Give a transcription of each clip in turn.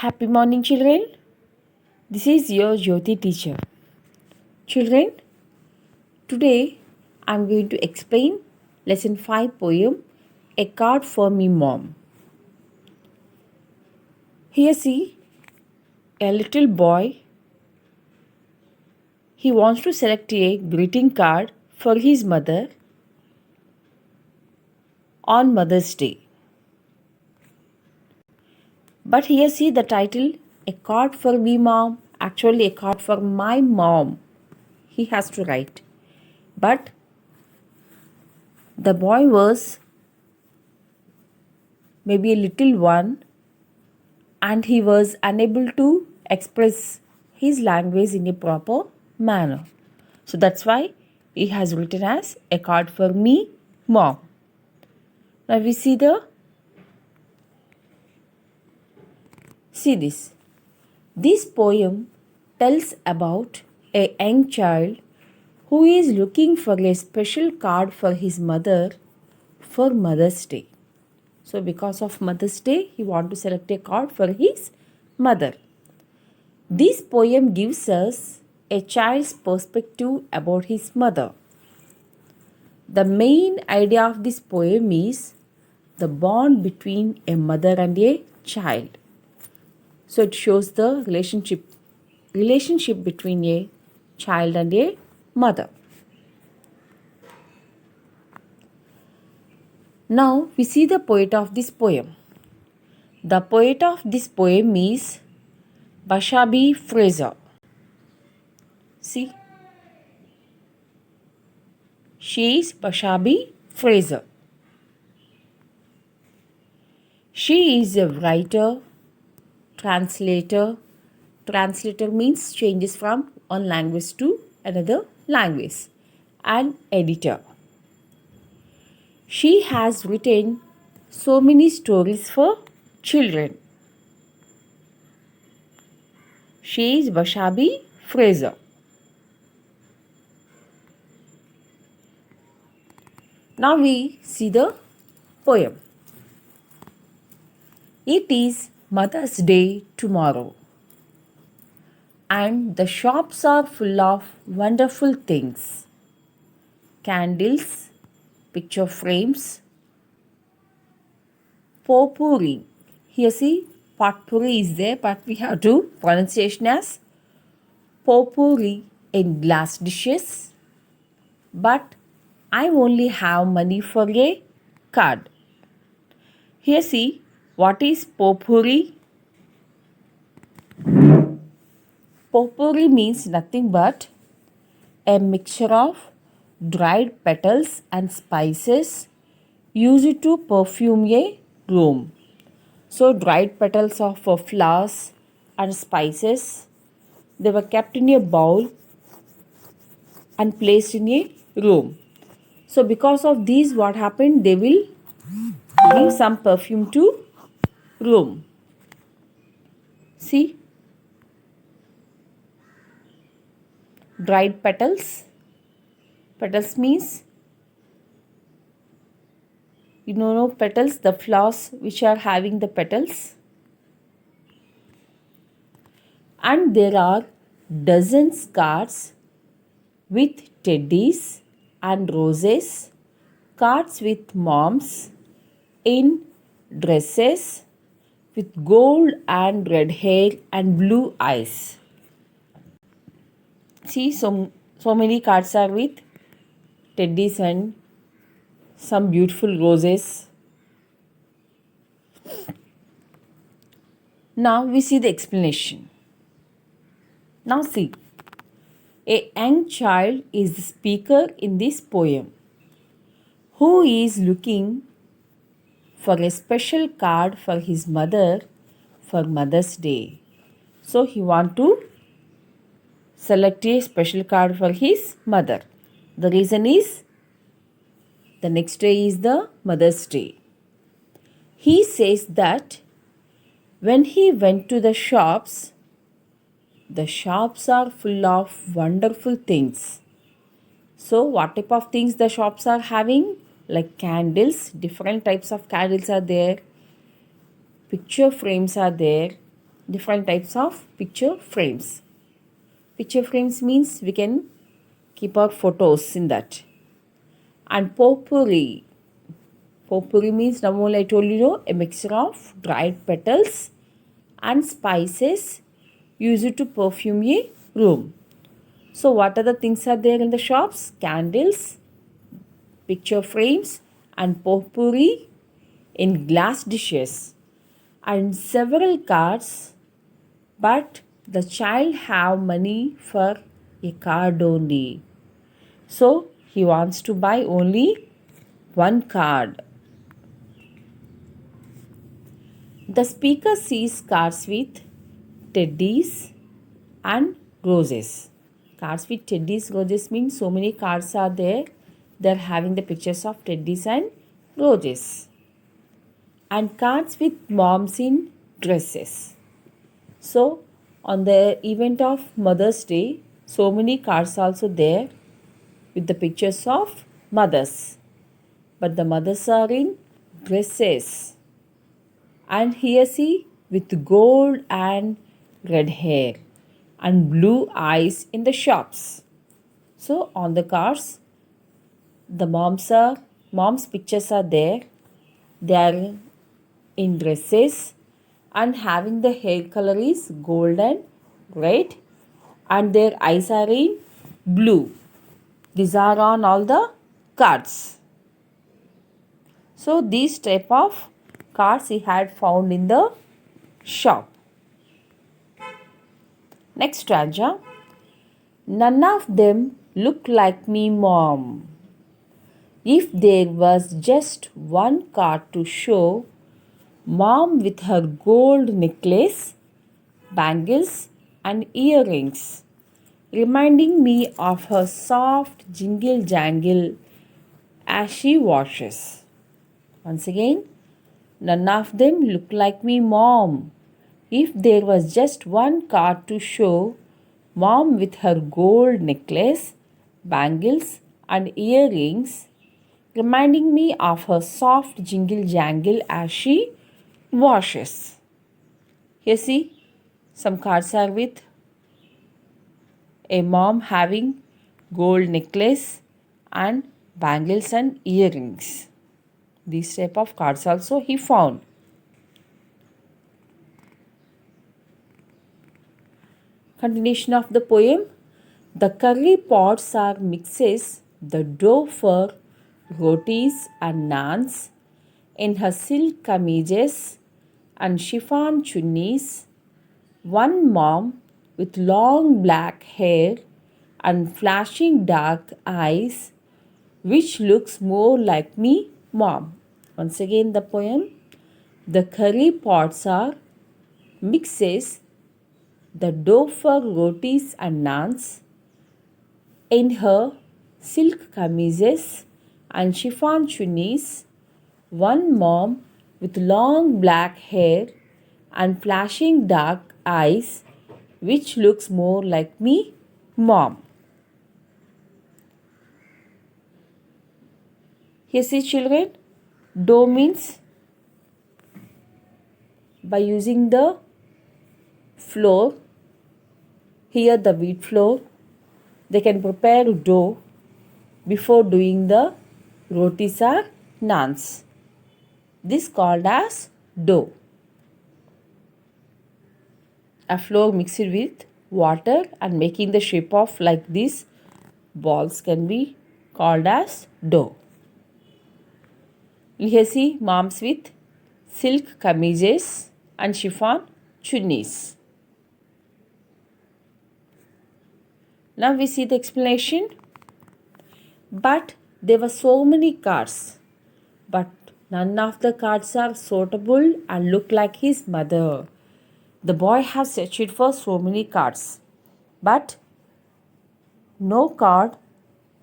Happy morning, children. This is your Jyoti teacher. Children, today I am going to explain lesson 5 poem A Card for Me Mom. Here see a little boy. He wants to select a greeting card for his mother on Mother's Day. But here see the title A Card for Me Mom. Actually a card for my mom. He has to write. But the boy was maybe a little one and he was unable to express his language in a proper manner. So that's why he has written as A Card for Me Mom. Now we see this. This poem tells about a young child who is looking for a special card for his mother for Mother's Day. So because of Mother's Day, he wants to select a card for his mother. This poem gives us a child's perspective about his mother. The main idea of this poem is the bond between a mother and a child. So it shows the relationship between a child and a mother. Now we see the poet of this poem. The poet of this poem is Bashabi Fraser. See, she is Bashabi Fraser. She is a writer, translator. Translator means changes from one language to another language, and editor. She has written so many stories for children. She is Bashabi Fraser. Now we see the poem. It is Mother's Day tomorrow, and the shops are full of wonderful things. Candles, picture frames, potpourri. Here see, potpourri is there, but we have to pronunciation as potpourri in glass dishes. But I only have money for a card. Here see, what is potpourri? Potpourri means nothing but a mixture of dried petals and spices used to perfume a room. So dried petals of flowers and spices, they were kept in a bowl and placed in a room. So because of these, what happened? They will give some perfume to room. See, dried petals. Petals means, you know petals, the flowers which are having the petals. And there are dozens cards with teddies and roses, cards with moms in dresses with gold and red hair and blue eyes. See, so many cards are with teddies and some beautiful roses. Now we see the explanation. Now see, a young child is the speaker in this poem who is looking for a special card for his mother for Mother's Day. So he want to select a special card for his mother. The reason is the next day is the Mother's Day. He says that when he went to the shops are full of wonderful things. So what type of things the shops are having? Like candles, different types of candles are there. Picture frames are there. different types of picture frames. Picture frames means we can keep our photos in that. And potpourri. Potpourri means, now only I told you, a mixture of dried petals and spices used to perfume a room. So what other things are there in the shops? Candles, picture frames and potpourri in glass dishes and several cards, but the child have money for a card only. So he wants to buy only one card. The speaker sees cards with teddies and roses. Cards with teddies, roses means so many cards are there. They are having the pictures of teddies and roses. And cards with moms in dresses. So on the event of Mother's Day, so many cards also there with the pictures of mothers. But the mothers are in dresses. And here see with gold and red hair and blue eyes in the shops. So on the cards, the mom's pictures are there. They are in dresses and having the hair color is golden, red, and their eyes are in blue. These are on all the cards. So these type of cards he had found in the shop. Next stanza. None of them look like me, Mom. If there was just one card to show, Mom with her gold necklace, bangles, and earrings, reminding me of her soft jingle jangle as she washes. Once again, none of them look like me, Mom. If there was just one card to show, Mom with her gold necklace, bangles, and earrings, reminding me of her soft jingle jangle as she washes. Here see, some cards are with a mom having gold necklace and bangles and earrings. These type of cards also he found. Continuation of the poem. The curry pots are mixes the dough for rotis and naans in her silk kameezes and chiffon chunnis. One mom with long black hair and flashing dark eyes, which looks more like me, Mom. Once again the poem. The curry pots are mixes the dough for rotis and naans in her silk kameezes and chiffon chunnis. One mom with long black hair and flashing dark eyes, which looks more like me, Mom. Here see children, dough means by using the flour, here the wheat flour, they can prepare dough before doing the rotis or naans. This called as dough. A flour mixed with water and making the shape of like this balls can be called as dough. Here see moms with silk kameezes and chiffon chunnis. Now we see the explanation. But there were so many cards, but none of the cards are suitable and look like his mother. The boy has searched for so many cards, but no card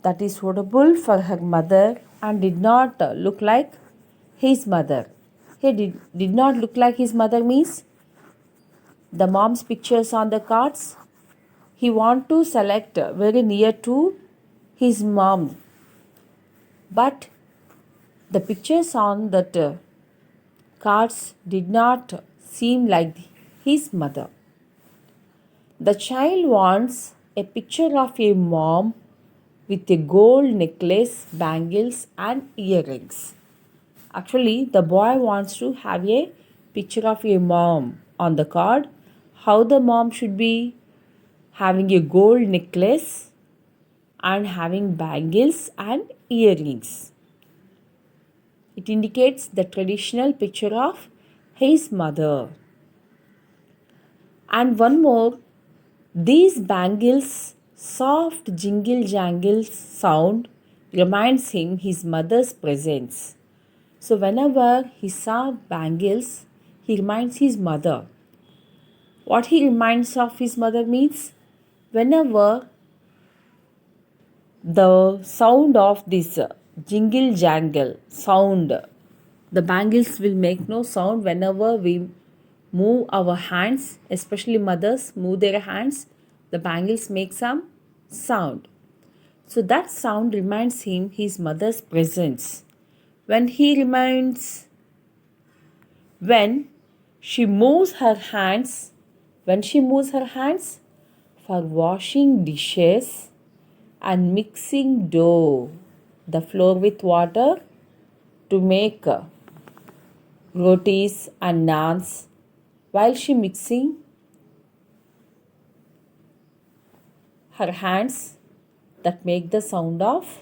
that is suitable for her mother and did not look like his mother. He did not look like his mother means the mom's pictures on the cards. He want to select very near to his mom, but the pictures on that cards did not seem like his mother. The child wants a picture of a mom with a gold necklace, bangles, and earrings. Actually, the boy wants to have a picture of a mom on the card. How the mom should be having a gold necklace and having bangles and earrings. It indicates the traditional picture of his mother. And one more, these bangles' soft jingle jangle sound reminds him his mother's presence. So whenever he saw bangles, he reminds his mother. What he reminds of his mother means whenever the sound of this jingle jangle sound, the bangles will make no sound whenever we move our hands, especially mothers move their hands, the bangles make some sound. So that sound reminds him his mother's presence. When she moves her hands, for washing dishes and mixing dough, the flour with water to make rotis and naans, while she mixing her hands that make the sound of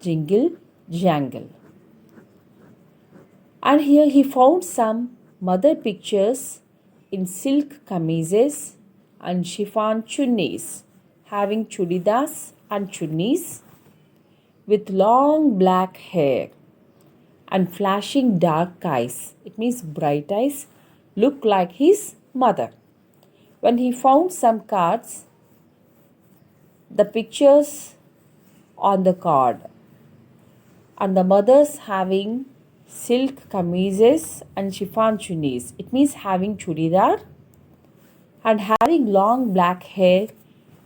jingle jangle. And here he found some mother pictures in silk kameezes and chiffon chunnis, having chudidas and chunnis with long black hair and flashing dark eyes. It means bright eyes, look like his mother. When he found some cards, the pictures on the card and the mothers having silk kameezes and chiffon chunnis. It means having chudidar and having long black hair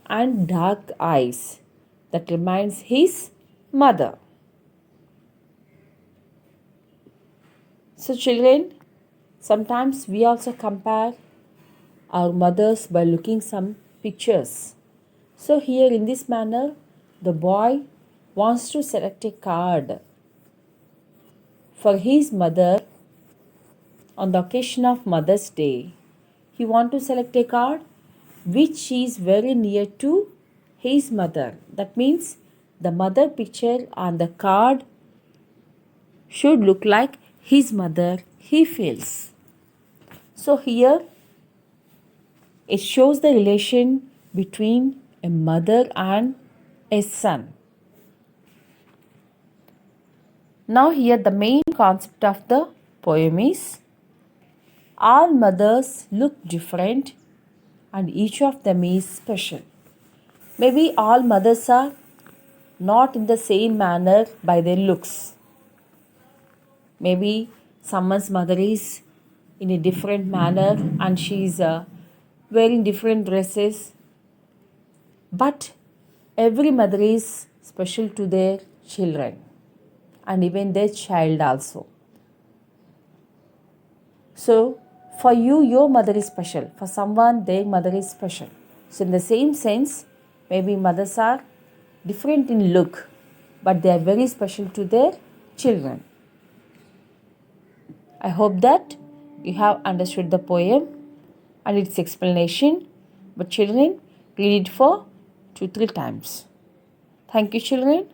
and dark eyes. That reminds his mother. So children, sometimes we also compare our mothers by looking some pictures. So here in this manner, the boy wants to select a card for his mother on the occasion of Mother's Day. He wants to select a card which is very near to his mother. That means the mother picture on the card should look like his mother, he feels. So here it shows the relation between a mother and a son. Now here the main concept of the poem is all mothers look different and each of them is special. Maybe all mothers are not in the same manner by their looks. Maybe someone's mother is in a different manner and she is wearing different dresses. But every mother is special to their children and even their child also. So for you, your mother is special. For someone, their mother is special. So in the same sense, maybe mothers are different in look, but they are very special to their children. I hope that you have understood the poem and its explanation. But children, read it for 2-3 times. Thank you, children.